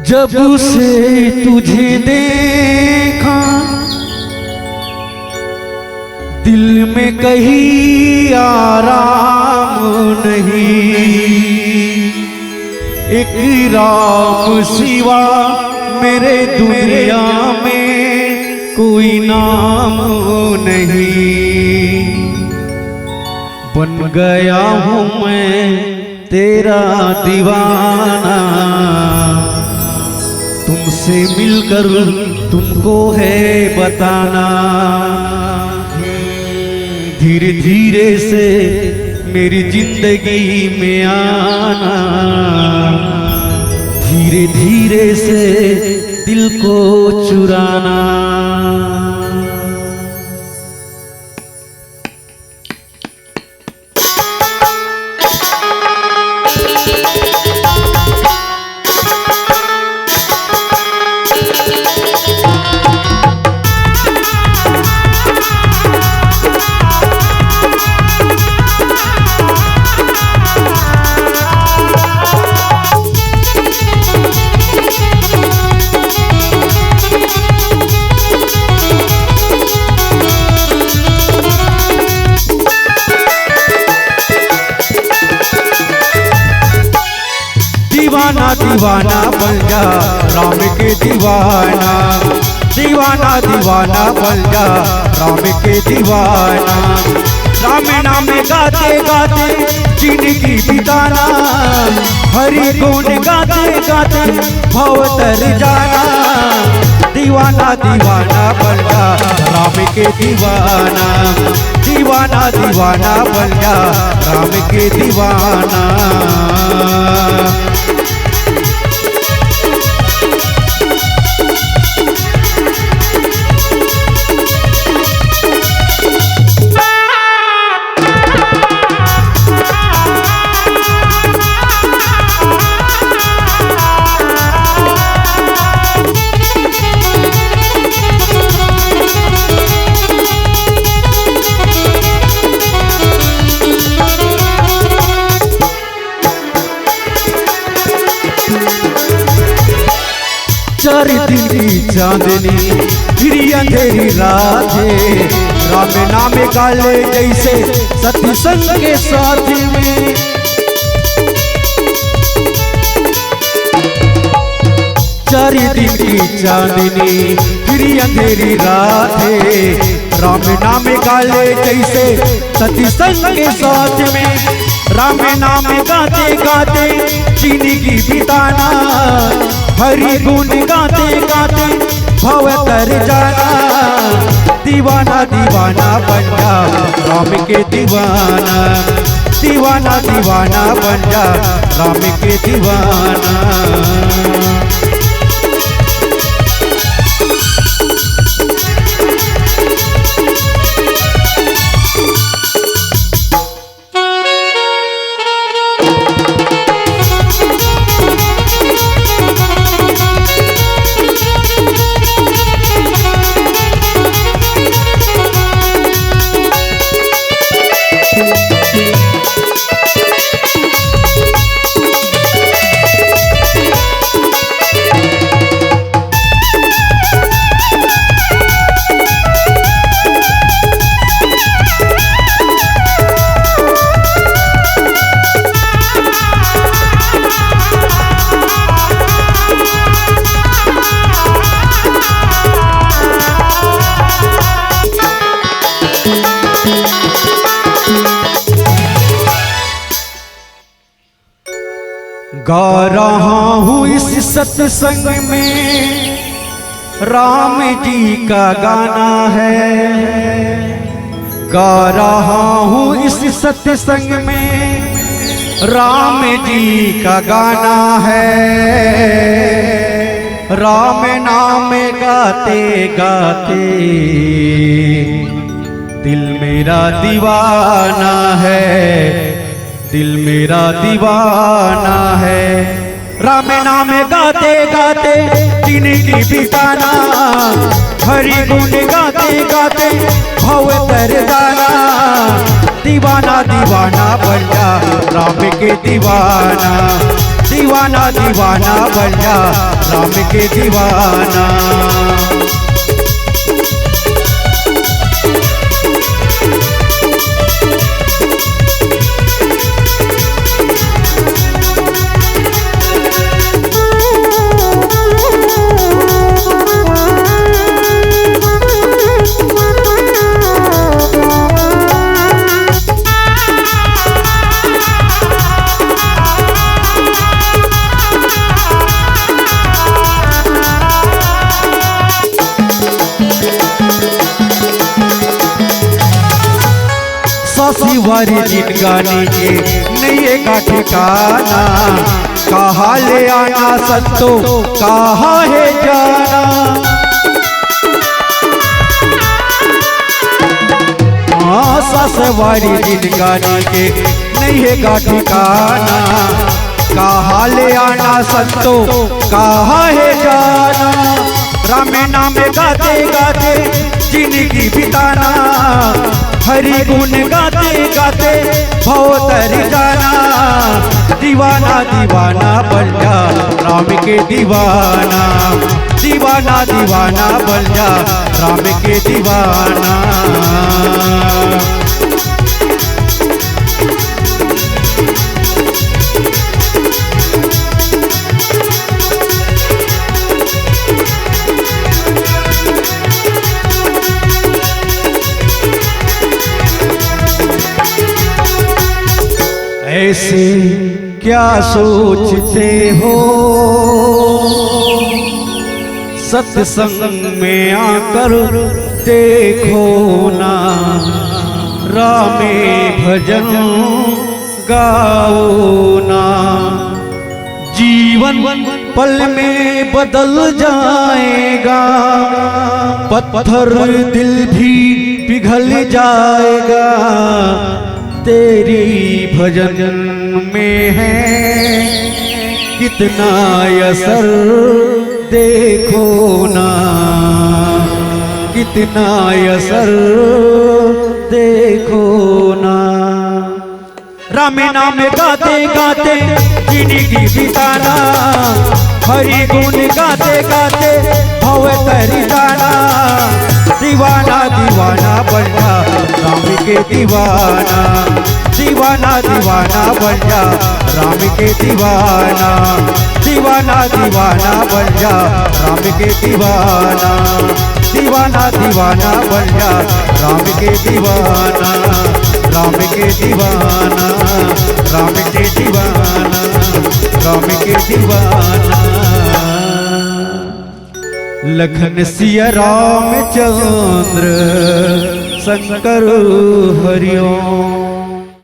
जब से तुझे देखा दिल में कहीं आराम नहीं, एक राम सिवा मेरे दुनिया में कोई नाम नहीं। बन गया हूँ मैं तेरा दीवाना, तुमसे मिलकर तुमको है बताना। धीरे धीरे से मेरी जिंदगी में आना, धीरे धीरे से दिल को चुराना। दीवाना दीवाना बन जा राम के दीवाना, दीवाना दीवाना बन जा राम के दीवाना। राम नाम गाते गाते जिंदगी बिताना, हरि गुण गाते गाते भव तर जाना। दीवाना दीवाना बन जा राम के दीवाना, दीवाना दीवाना बन जा राम के दीवाना। चार दिन की चांदनी फिर अंधेरी रात है, राम नाम गाले जैसे सत्संग के साथ में। चार दिन की चांदनी फिर अंधेरी रात है, राम नाम गाले जैसे सत्संग के साथ में। राम नाम गाते गाते जिंदगी बिताना, हरि गुण गाते गाते भव कर जाना। दीवाना दीवाना बन जा राम के दीवाना, दीवाना दीवाना बन जा राम के दीवाना। गा रहा हूँ इस सत्संग में राम जी का गाना है, गा रहा हूँ इस सत्संग में राम जी का गाना है। राम नाम गाते गाते दिल मेरा दीवाना है, दिल मेरा दीवाना है। राम नाम गाते गाते जिंदगी बिताना, हरि गुण गाते गाते भव तर जाना। दीवाना दीवाना बन जा राम के दीवाना, दीवाना दीवाना बन जा राम के दीवाना। शिवारी जिन गाने के नैये का ठिकाना, कहाँ ले आना संतो कहाँ है जाना। ससवारी जिन गाने के नैये का ठिकाना, कहाँ ले आना संतो कहाँ है जाना। राम नाम गाते गाते जिंदगी बिताना, हरि गुण गाते गाते भव तर जाना। दीवाना दीवाना बन जा राम के दीवाना, दीवाना दीवाना बन जा राम के दीवाना। ऐसे क्या सोचते हो, सत्संग में आकर देखो ना। रामे भजन गाओ ना, जीवन पल में बदल जाएगा। पत्थर दिल भी पिघल जाएगा, तेरी भजन में है कितना असर देखो ना, कितना असर देखो ना। राम नाम गाते गाते जिंदगी बिताना, हरि गुण गाते गाते भव तर जाना। दीवाना दीवाना बन जा राम के दीवाना, दीवाना दीवाना बन जा राम के दीवाना। दीवाना दीवाना बन जा राम के दीवाना, दीवाना दीवाना बन जा राम के दीवाना। राम के दीवाना, राम के दीवाना, राम के दीवाना। लखन सिया रामचंद्र शंकर हरिओम।